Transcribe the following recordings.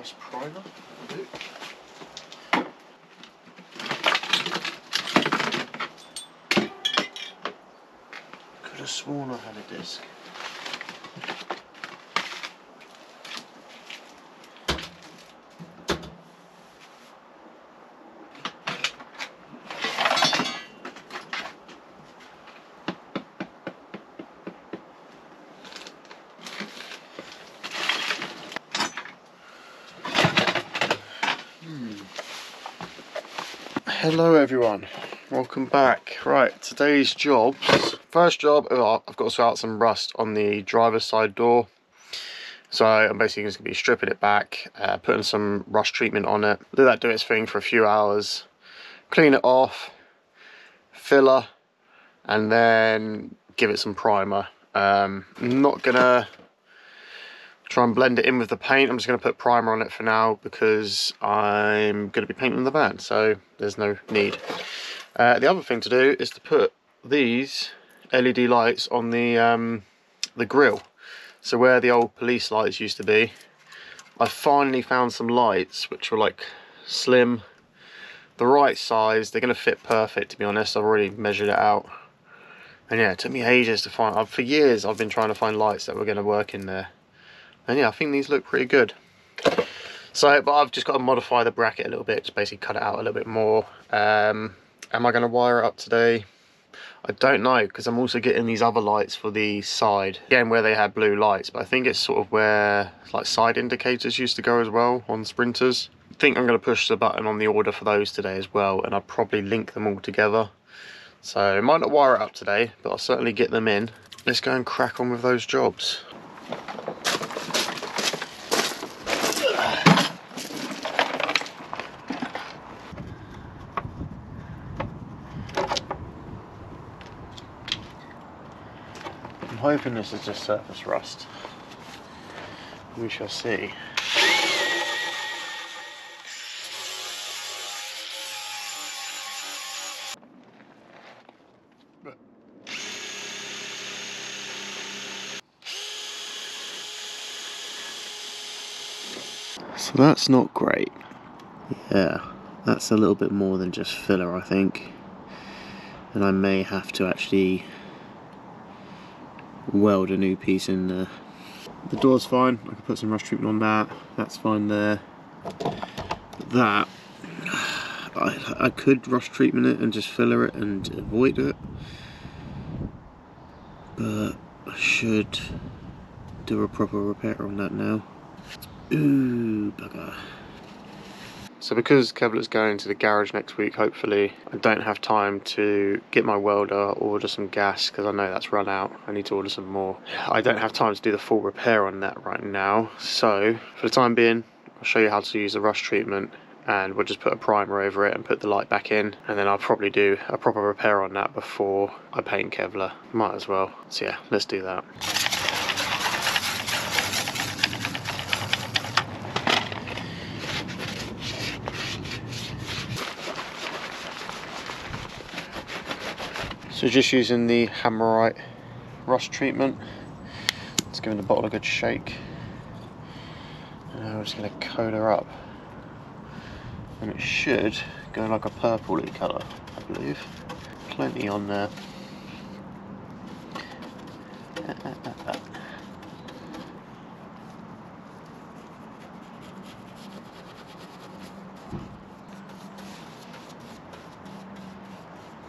nice primer. Could have sworn I had a disc. Hello everyone, welcome back. Right, today's jobs. First job, I've got to sort out some rust on the driver's side door. So I'm basically just going to be stripping it back, putting some rust treatment on it. Let that do its thing for a few hours. Clean it off, filler, and then give it some primer. I'm not going to try and blend it in with the paint. I'm just going to put primer on it for now because I'm going to be painting the van, so there's no need. The other thing to do is to put these LED lights on the grille. So where the old police lights used to be, I finally found some lights which were like slim, the right size. They're going to fit perfect, to be honest. I've already measured it out. And yeah, it took me ages to find. For years I've been trying to find lights that were going to work in there. And yeah, I think these look pretty good. So, but I've just got to modify the bracket a little bit, just basically cut it out a little bit more. Am I going to wire it up today? I don't know, because I'm also getting these other lights for the side. Again, where they had blue lights, but I think it's sort of where like side indicators used to go as well on sprinters. I think I'm going to push the button on the order for those today as well, and I'll probably link them all together. So I might not wire it up today, but I'll certainly get them in. Let's go and crack on with those jobs. I'm hoping this is just surface rust. We shall see. So that's not great. Yeah, that's a little bit more than just filler, I think. And I may have to actually weld a new piece in there. The door's fine, I can put some rust treatment on that, that's fine there. That, I could rust treatment it and just filler it and avoid it, but I should do a proper repair on that now. Ooh, bugger. So because Kevlar's going to the garage next week, hopefully, I don't have time to get my welder, order some gas, because I know that's run out. I need to order some more. I don't have time to do the full repair on that right now. So, for the time being, I'll show you how to use the rust treatment, and we'll just put a primer over it and put the light back in. And then I'll probably do a proper repair on that before I paint Kevlar. Might as well. So yeah, let's do that. So just using the Hammerite rust treatment, it's giving the bottle a good shake. And now we're just going to coat her up. And it should go like a purpley colour, I believe. Plenty on there.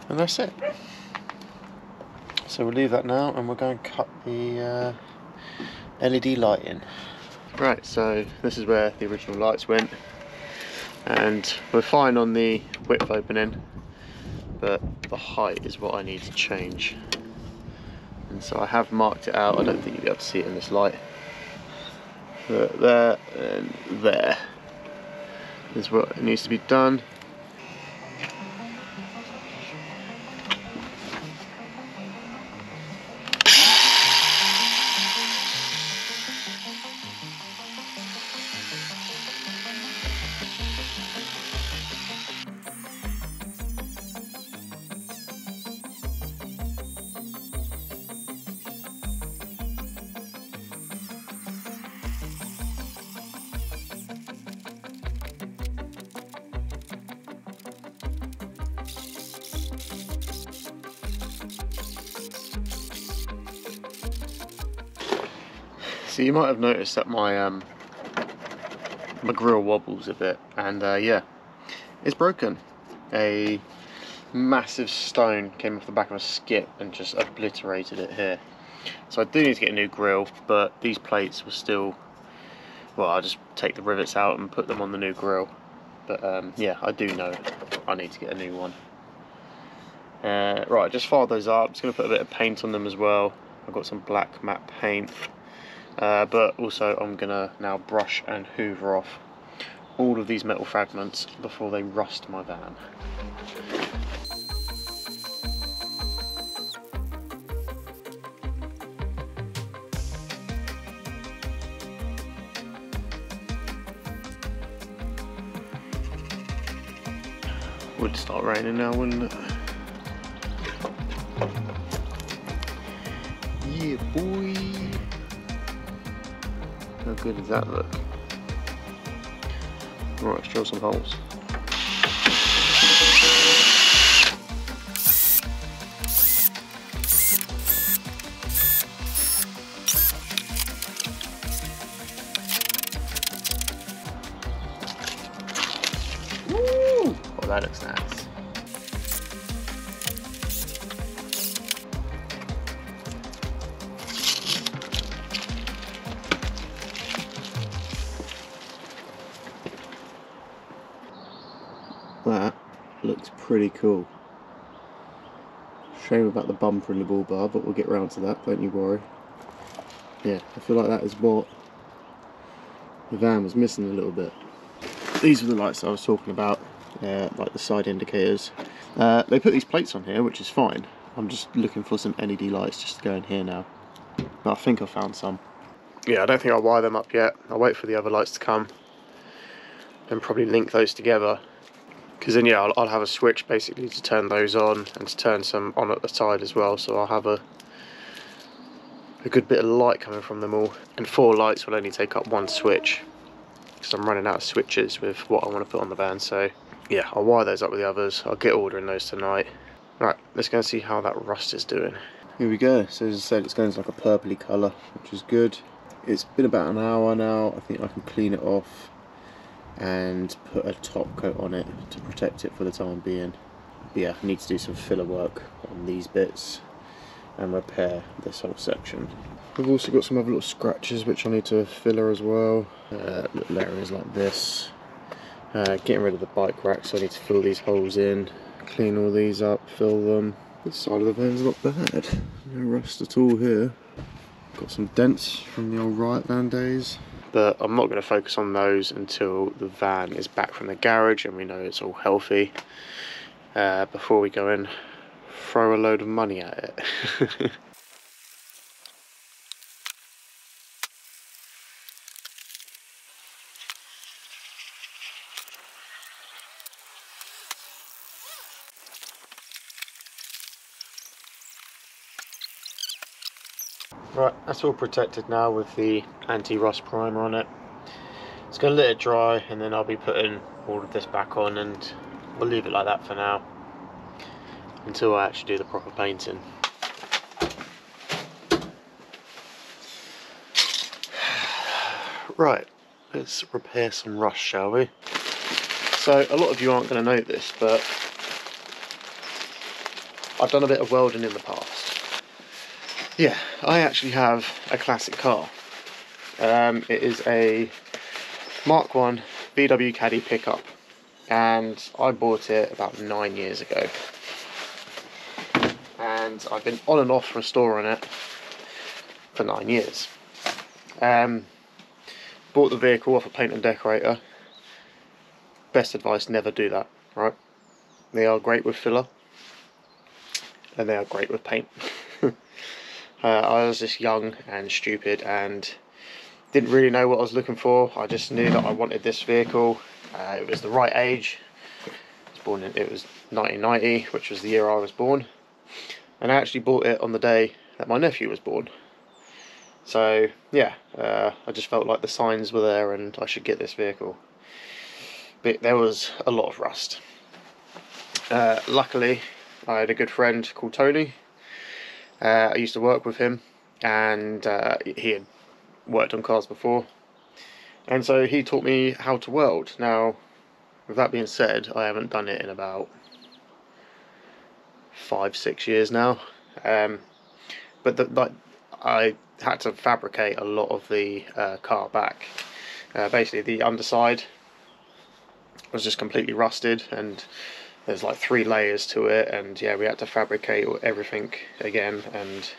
And that's it. So we'll leave that now and we're going to cut the LED light in. Right, so this is where the original lights went, and we're fine on the width opening, but the height is what I need to change. And so I have marked it out. I don't think you'll be able to see it in this light, but there and there is what needs to be done. So you might have noticed that my my grill wobbles a bit, and yeah, it's broken. A massive stone came off the back of a skip and just obliterated it here. So I do need to get a new grill, but these plates were still, well, I'll just take the rivets out and put them on the new grill. But yeah, I do know I need to get a new one. Right, just filed those up. Just going to put a bit of paint on them as well. I've got some black matte paint. But also I'm going to now brush and hoover off all of these metal fragments before they rust my van. Would start raining now, wouldn't it? Yeah, boy. How good does that look? Right, let's drill some holes. Woo! Oh, that looks nice. That looks pretty cool. Shame about the bumper and the bull bar, but we'll get round to that, don't you worry. Yeah, I feel like that is what the van was missing a little bit. These are the lights I was talking about, like the side indicators. They put these plates on here, which is fine. I'm just looking for some LED lights just to go in here now. But I think I found some. Yeah, I don't think I'll wire them up yet. I'll wait for the other lights to come and probably link those together. Because then, yeah, I'll have a switch basically to turn those on and to turn some on at the side as well. So I'll have a good bit of light coming from them all. And 4 lights will only take up 1 switch, because I'm running out of switches with what I want to put on the van. So yeah, I'll wire those up with the others. I'll get ordering those tonight. Right, let's go and see how that rust is doing. Here we go. So as I said, it's going to like a purpley colour, which is good. It's been about an hour now. I think I can clean it off and put a top coat on it to protect it for the time being. But yeah, I need to do some filler work on these bits and repair this whole section. We've also got some other little scratches which I need to filler as well. Little areas like this. Getting rid of the bike rack, so I need to fill these holes in, clean all these up, fill them. This side of the van's not bad. No rust at all here. Got some dents from the old Riot van days. But I'm not going to focus on those until the van is back from the garage and we know it's all healthy, before we go and throw a load of money at it. Right, that's all protected now with the anti-rust primer on it. It's going to let it dry and then I'll be putting all of this back on, and we'll leave it like that for now until I actually do the proper painting. Right, let's repair some rust, shall we? So a lot of you aren't going to know this, but I've done a bit of welding in the past. Yeah, I actually have a classic car. It is a Mark 1 VW Caddy pickup, and I bought it about 9 years ago. And I've been on and off restoring it for 9 years. Bought the vehicle off a paint and decorator. Best advice, never do that, right? They are great with filler, and they are great with paint. I was just young and stupid and didn't really know what I was looking for. I just knew that I wanted this vehicle. It was the right age. It was 1990, which was the year I was born. And I actually bought it on the day that my nephew was born. So yeah, I just felt like the signs were there and I should get this vehicle. But there was a lot of rust. Luckily, I had a good friend called Tony. I used to work with him, and he had worked on cars before, and so he taught me how to weld. Now, with that being said, I haven't done it in about 5-6 years now, but I had to fabricate a lot of the car back. Basically, the underside was just completely rusted, and there's like 3 layers to it, and yeah, we had to fabricate everything again, and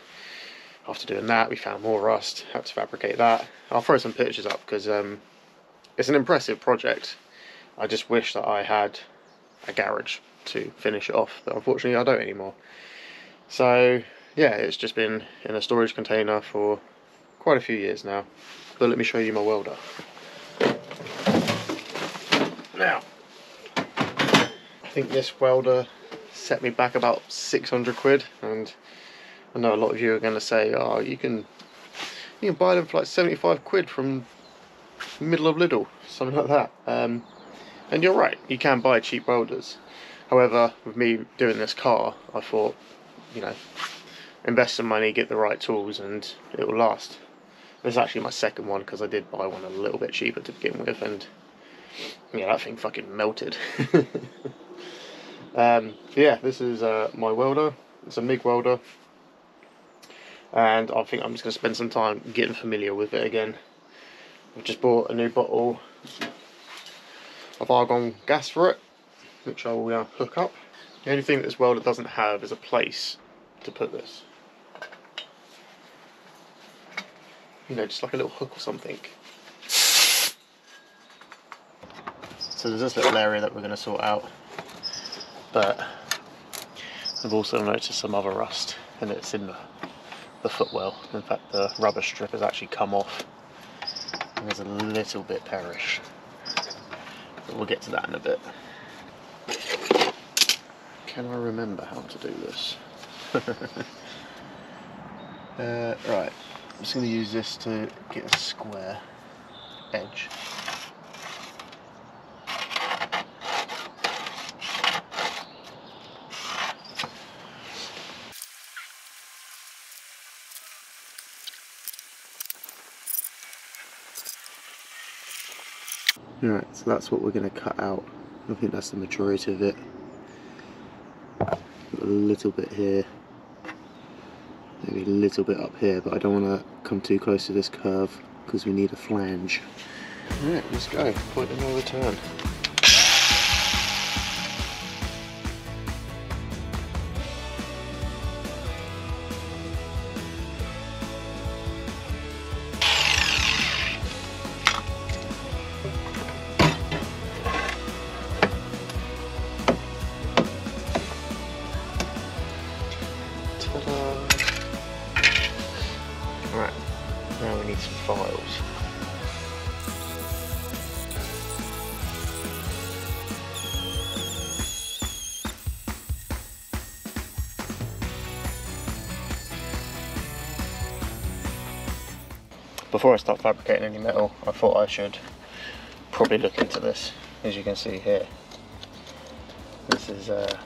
after doing that we found more rust, had to fabricate that. I'll throw some pictures up because it's an impressive project. I just wish that I had a garage to finish it off, but unfortunately I don't anymore. So yeah, it's just been in a storage container for quite a few years now. But let me show you my welder. Now, I think this welder set me back about 600 quid, and I know a lot of you are going to say, oh, you can buy them for like 75 quid from middle of Lidl, something like that. And you're right, you can buy cheap welders. However, with me doing this car, I thought, you know, invest some money, get the right tools, and it will last. This is actually my second one because I did buy one a little bit cheaper to begin with, and yeah, that thing fucking melted. Yeah, this is my welder. It's a MIG welder, and I think I'm just going to spend some time getting familiar with it again. I've just bought a new bottle of argon gas for it, which I will hook up. The only thing that this welder doesn't have is a place to put this. You know, just like a little hook or something. So there's this little area that we're going to sort out, but I've also noticed some other rust, and it's in the footwell. In fact, the rubber strip has actually come off, and there's a little bit perish, but we'll get to that in a bit. Can I remember how to do this? Right, I'm just going to use this to get a square edge. Alright, so that's what we're going to cut out. I think that's the majority of it. Got a little bit here, maybe a little bit up here, but I don't want to come too close to this curve because we need a flange. Alright, let's go. Point of no return. Right, now we need some files. Before I start fabricating any metal, I thought I should probably look into this. As you can see here, this is a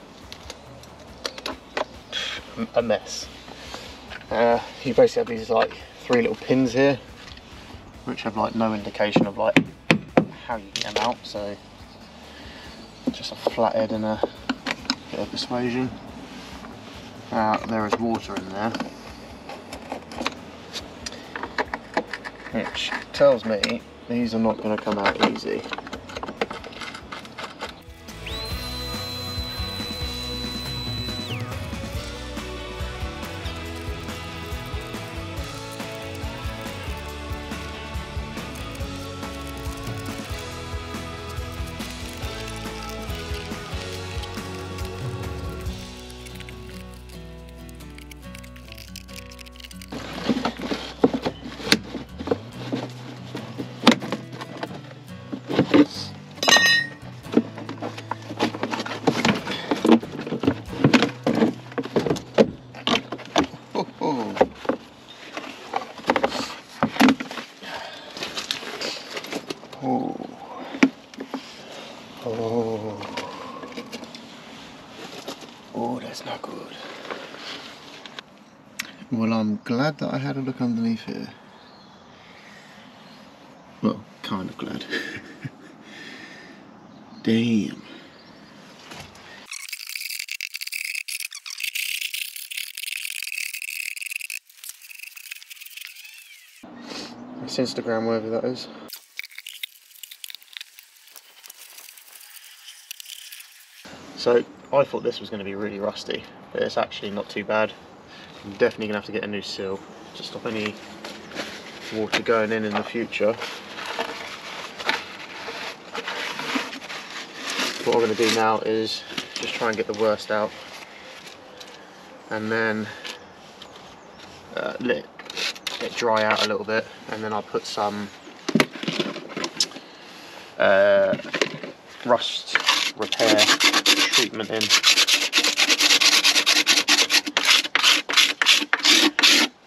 mess. You basically have these like 3 little pins here, which have like no indication of like how you get them out, so just a flathead and a bit of persuasion. There is water in there, which tells me these are not going to come out easy. Oh, that's not good. Well, I'm glad that I had a look underneath here, Well, kind of glad. Damn. It's Instagram worthy, that is. So I thought this was going to be really rusty, but it's actually not too bad. I'm definitely going to have to get a new seal to stop any water going in the future. What I'm going to do now is just try and get the worst out, and then let it dry out a little bit, and then I'll put some rust repair treatment in.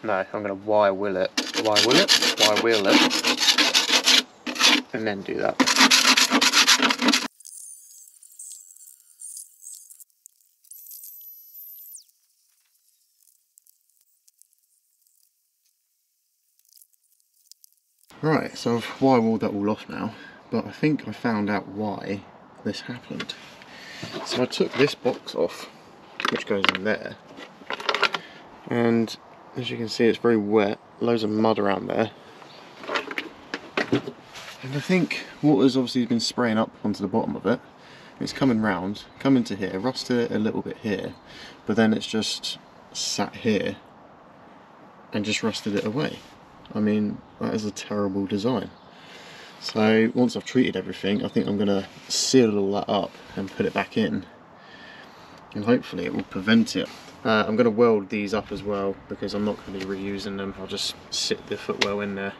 No, I'm going to wire wheel it, and then do that. Right, so I've wire wheeled that all off now, but I think I found out why this happened. So I took this box off, which goes in there, and as you can see it's very wet, loads of mud around there. And I think water's obviously been spraying up onto the bottom of it. It's coming round, come into here, rusted it a little bit here, but then it's just sat here and just rusted it away. I mean, that is a terrible design. So once I've treated everything, I think I'm going to seal all that up and put it back in, and hopefully it will prevent it. I'm going to weld these up as well, because I'm not going to be reusing them. I'll just sit the footwell in there.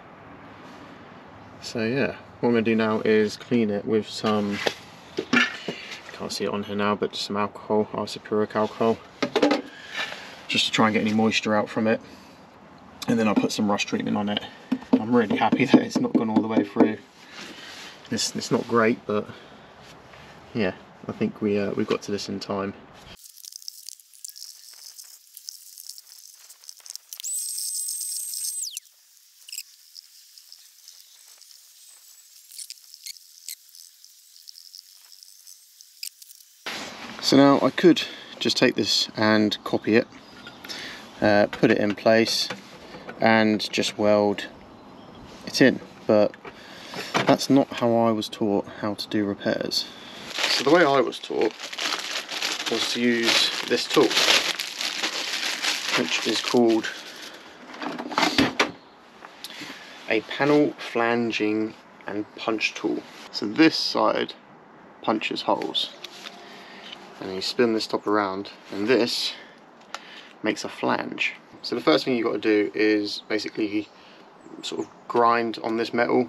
So yeah, what I'm going to do now is clean it with some, can't see it on here now, but just some alcohol, isopropylic alcohol, just to try and get any moisture out from it. And then I'll put some rust treatment on it. I'm really happy that it's not gone all the way through. It's not great, but yeah, I think we've got to this in time. So now I could just take this and copy it, put it in place, and just weld it in, but that's not how I was taught how to do repairs. So the way I was taught was to use this tool, which is called a panel flanging and punch tool. So this side punches holes, and you spin this top around, and this makes a flange. So the first thing you've got to do is basically sort of grind on this metal.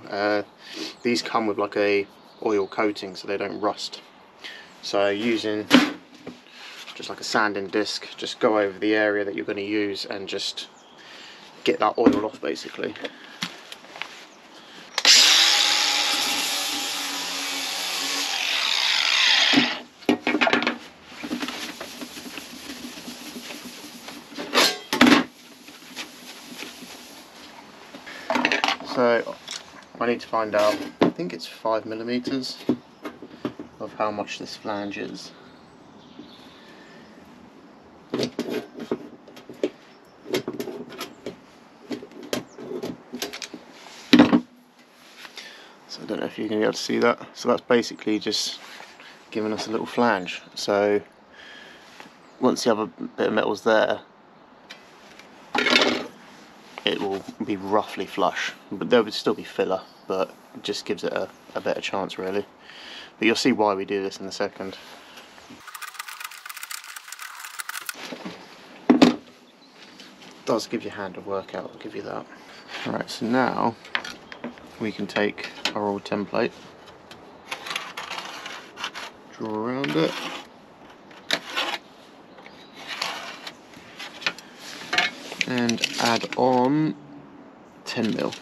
These come with like a oil coating so they don't rust. So using just like a sanding disc, just go over the area that you're going to use and just get that oil off basically. So I need to find out, I think it's 5mm of how much this flange is. So I don't know if you're going to be able to see that. So that's basically just giving us a little flange. So once the other bit of metal's there, it will be roughly flush, but there would still be filler, but it just gives it a better chance really. But you'll see why we do this in a second. It does give your hand a workout, I'll give you that. Alright, so now we can take our old template, draw around it, and add on 10mm.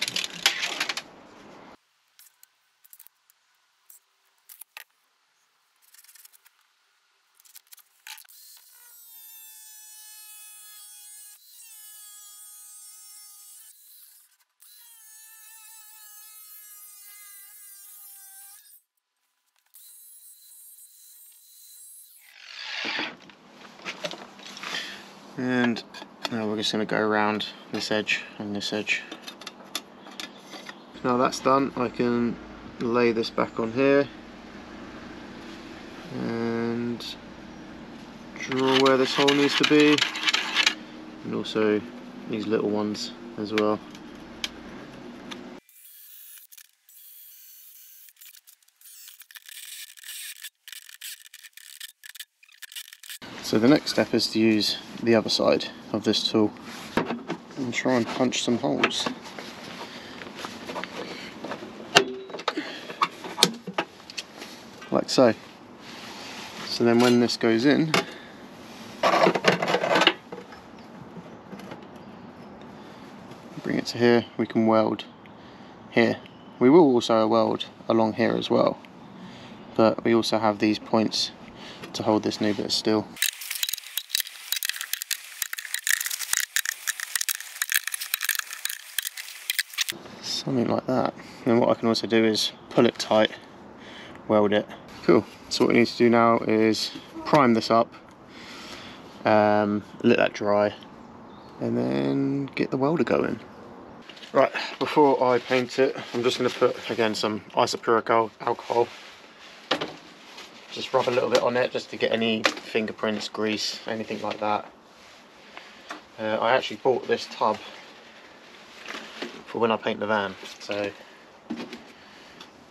And now we're just going to go around this edge and this edge. Now that's done, I can lay this back on here and draw where this hole needs to be, and also these little ones as well. So the next step is to use the other side of this tool and try and punch some holes. Like so. So then when this goes in, bring it to here, we can weld here. We will also weld along here as well, but we also have these points to hold this new bit of steel. Something like that. And what I can also do is pull it tight, weld it. Cool. So what we need to do now is prime this up, let that dry, and then get the welder going. Right, before I paint it, I'm just going to put again some isopropyl alcohol. Just rub a little bit on it just to get any fingerprints, grease, anything like that. I actually bought this tub for when I paint the van, so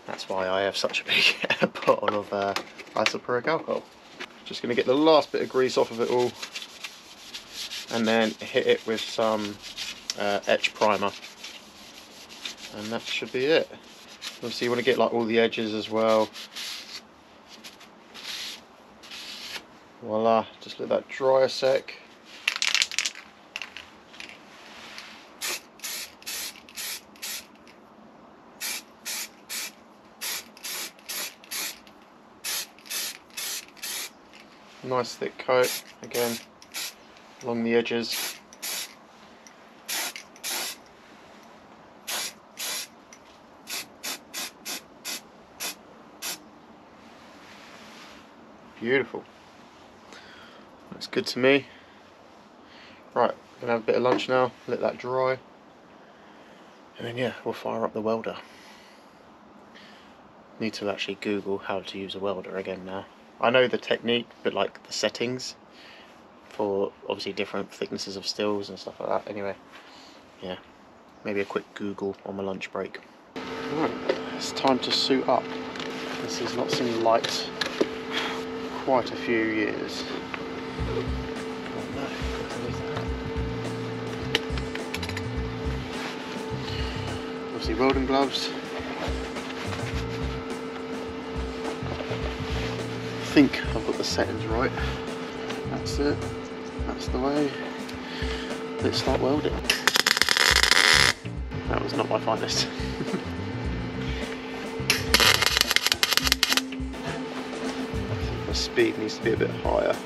that's why I have such a big bottle of isopropyl alcohol. Just going to get the last bit of grease off of it all, and then hit it with some etch primer, and that should be it. Obviously you want to get like all the edges as well. Voila, just let that dry a sec. Nice thick coat again along the edges. Beautiful. Looks good to me. Right, we're gonna have a bit of lunch now, let that dry, and then yeah, we'll fire up the welder. Need to actually Google how to use a welder again now. I know the technique, but like the settings for obviously different thicknesses of steels and stuff like that. Anyway, yeah, maybe a quick Google on my lunch break. Right, it's time to suit up. This has not seen light quite a few years. Oh no, what is that? Obviously welding gloves. I think I've got the settings right. That's it. That's the way. Let's start welding. That was not my finest. The speed needs to be a bit higher.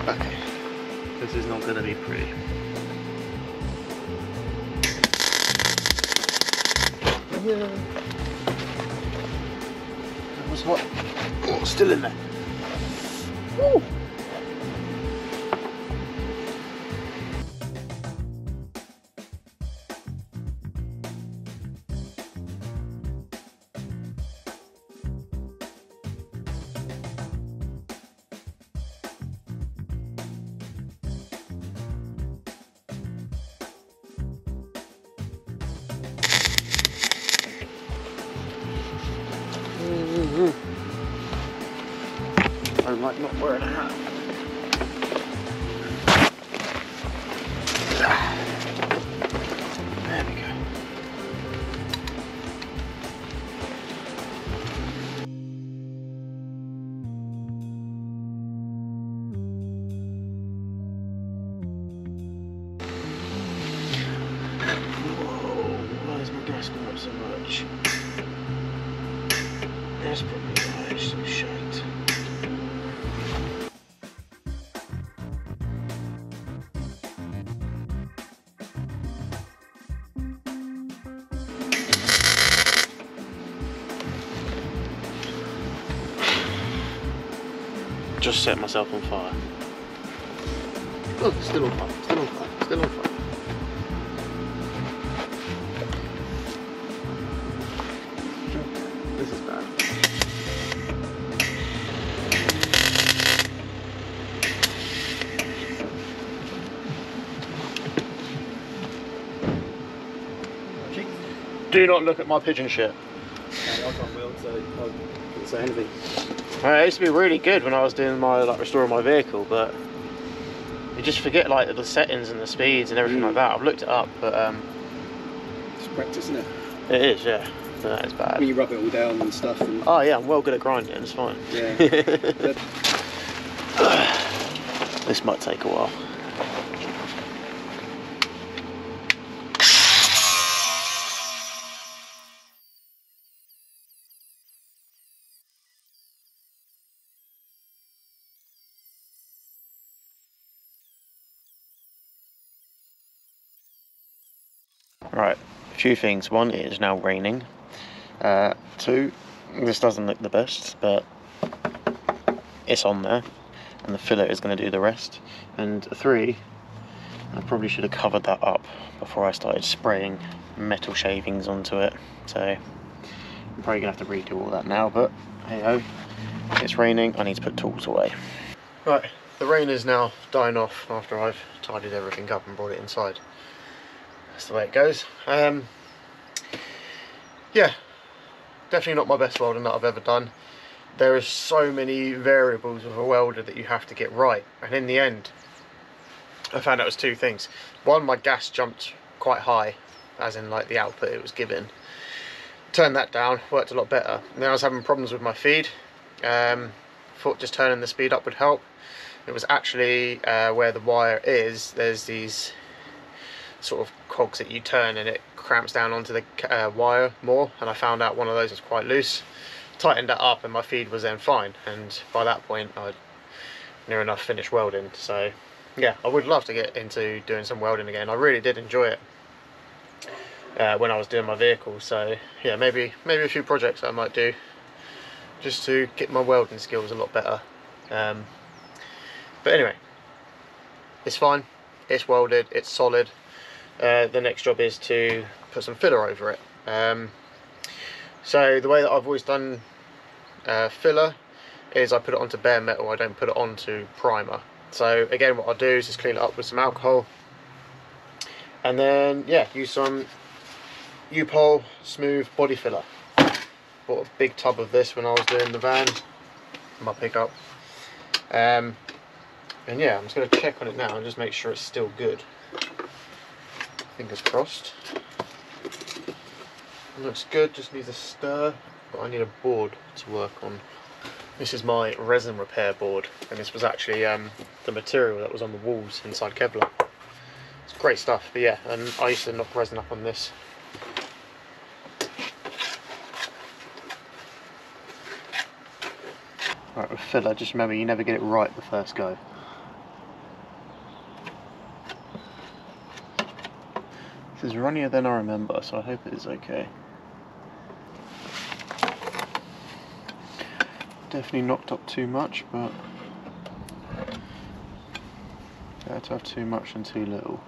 Okay, this is not going to be pretty. Yeah. That was hot. Oh, still in there. Woo. I like not wearing a hat. There we go. Whoa, why is my gas going up so much? That's probably why it's so shite. Just set myself on fire. Oh, still on fire, still on fire, still on fire. This is bad. Do not look at my pigeon shit. I can't weld, so I couldn't say anything. It used to be really good when I was doing my restoring my vehicle, but you just forget like the settings and the speeds and everything like that. I've looked it up, but it's practice, isn't it? it is, yeah. But that is bad. When you rub it all down and stuff. And oh yeah, I'm well good at grinding. It's fine. Yeah. This might take a while. Right, a few things. One, it is now raining. Two, this doesn't look the best, but it's on there, and the filler is going to do the rest. And three, I probably should have covered that up before I started spraying metal shavings onto it. So I'm probably going to have to redo all that now, but hey ho, it's raining, I need to put tools away. Right, the rain is now dying off after I've tidied everything up and brought it inside. That's the way it goes. Yeah, definitely not my best welding that I've ever done. There is so many variables of a welder that you have to get right, and in the end I found out it was two things. One, my gas jumped quite high, as in like the output it was given. Turned that down, worked a lot better. And then I was having problems with my feed. Thought just turning the speed up would help. It was actually where the wire is, there's these sort of cogs that you turn and it cramps down onto the wire more, and I found out one of those was quite loose. Tightened that up and my feed was then fine, and by that point I'd near enough finished welding. So yeah, I would love to get into doing some welding again. I really did enjoy it when I was doing my vehicle. So yeah, maybe a few projects I might do just to get my welding skills a lot better. But anyway, it's fine, it's welded, it's solid. The next job is to put some filler over it. So the way that I've always done filler is I put it onto bare metal, I don't put it onto primer. So again, what I'll do is just clean it up with some alcohol, and then yeah, use some U-Pole smooth body filler. Bought a big tub of this when I was doing the van, my pickup. And yeah, I'm just going to check on it now and just make sure it's still good. Fingers crossed. It looks good, just needs a stir, but I need a board to work on. This is my resin repair board, and this was actually the material that was on the walls inside Kevlar. It's great stuff, but yeah, and I used to knock resin up on this. Right, with filler, just remember you never get it right the first go. This is runnier than I remember, so I hope it is okay. Definitely knocked up too much, but better to have too much than too little.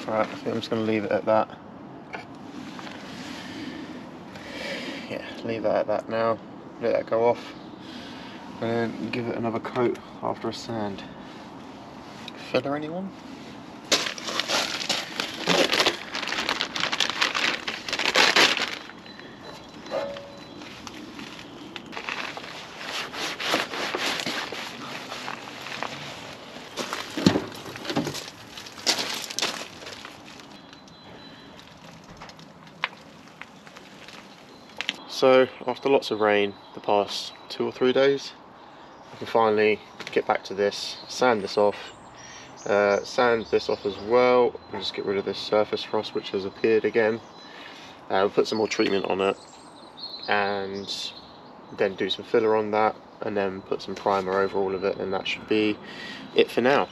Right, I think I'm just going to leave it at that. Yeah, leave that at that now. Let that go off, and then give it another coat after a sand. Filler anyone? So after lots of rain the past 2 or 3 days, I can finally get back to this, sand this off, sand this off as well, and just get rid of this surface frost which has appeared again. We'll put some more treatment on it, and then do some filler on that, and then put some primer over all of it, and that should be it for now.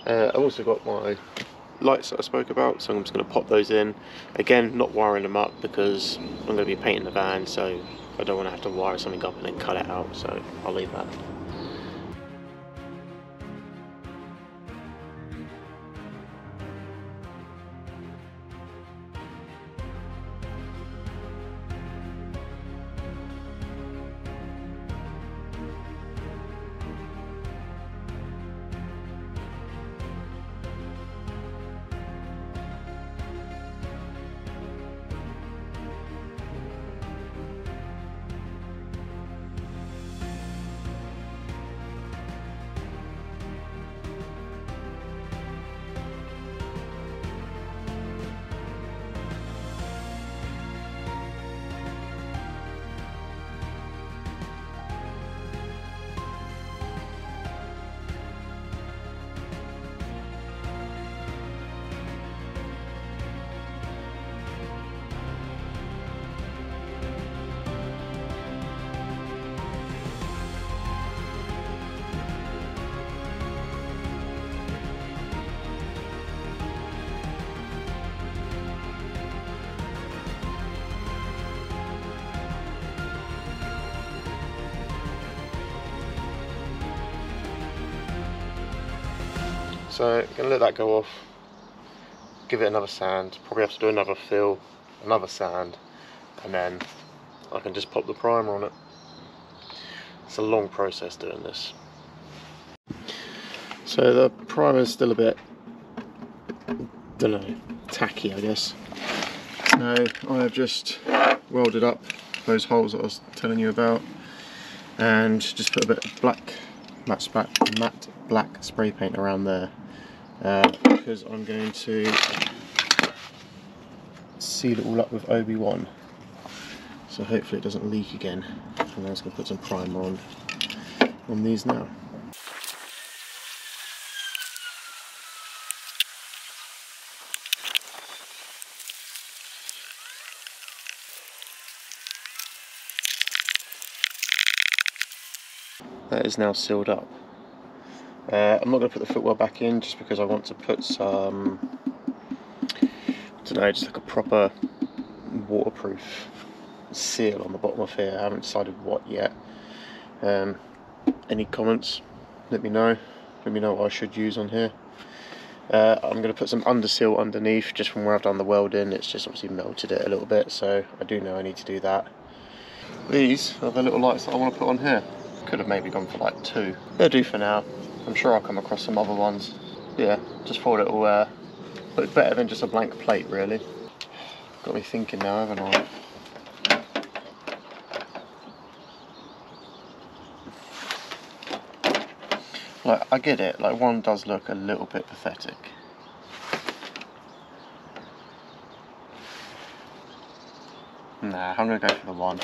I've also got my lights that I spoke about, so I'm just going to pop those in. Again, not wiring them up because I'm going to be painting the van, so I don't want to have to wire something up and then cut it out, so I'll leave that. So I'm going to let that go off, give it another sand, probably have to do another fill, another sand, and then I can just pop the primer on it. It's a long process doing this. So the primer's still a bit, don't know, tacky I guess. So I have just welded up those holes that I was telling you about and just put a bit of black matte black spray paint around there. Because I'm going to seal it all up with OB1, so hopefully it doesn't leak again. And I'm just going to put some primer on these now. That is now sealed up. I'm not going to put the footwell back in just because I want to put some, I don't know, just like a proper waterproof seal on the bottom of here. I haven't decided what yet. Any comments? Let me know. Let me know what I should use on here. I'm going to put some underseal underneath just from where I've done the welding. It's just obviously melted it a little bit, so I do know I need to do that. These are the little lights that I want to put on here. Could have maybe gone for like 2. They'll do for now. I'm sure I'll come across some other ones. Yeah, just thought it'll look better than just a blank plate, really. Got me thinking now, haven't I? Like, I get it, like one does look a little bit pathetic. Nah, I'm gonna go for the one.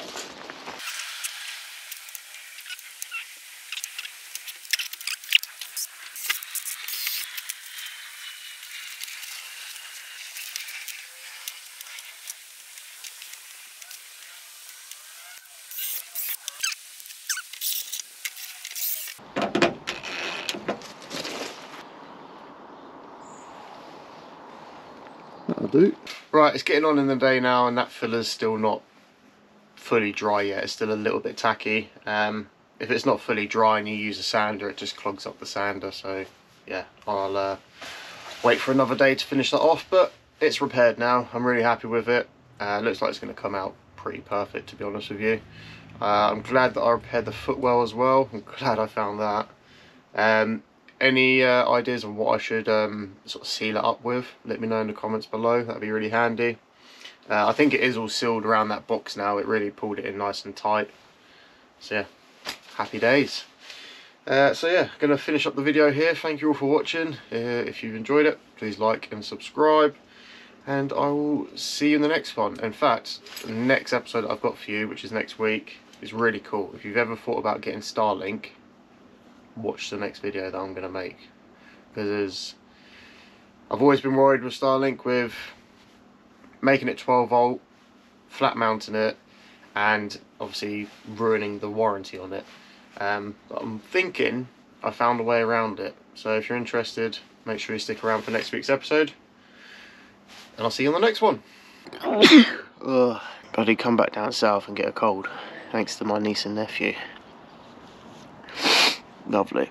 That'll do. Right, it's getting on in the day now and that filler's still not fully dry yet. It's still a little bit tacky. If it's not fully dry and you use a sander, it just clogs up the sander. So yeah, I'll wait for another day to finish that off, but it's repaired now. I'm really happy with it. Looks like it's going to come out pretty perfect, to be honest with you. I'm glad that I repaired the footwell as well. I'm glad I found that. Any ideas on what I should sort of seal it up with, let me know in the comments below. That'd be really handy. I think it is all sealed around that box now. It really pulled it in nice and tight. So yeah, happy days. So yeah, gonna finish up the video here. Thank you all for watching. If you've enjoyed it, please like and subscribe, and I will see you in the next one. In fact, the next episode I've got for you, which is next week, is really cool. If you've ever thought about getting Starlink, watch the next video that I'm going to make, because I've always been worried with Starlink with making it 12 volt, flat mounting it, and obviously ruining the warranty on it. But I'm thinking I found a way around it. So if you're interested, make sure you stick around for next week's episode, and I'll see you on the next one. Bloody come back down south and get a cold. thanks to my niece and nephew. Lovely.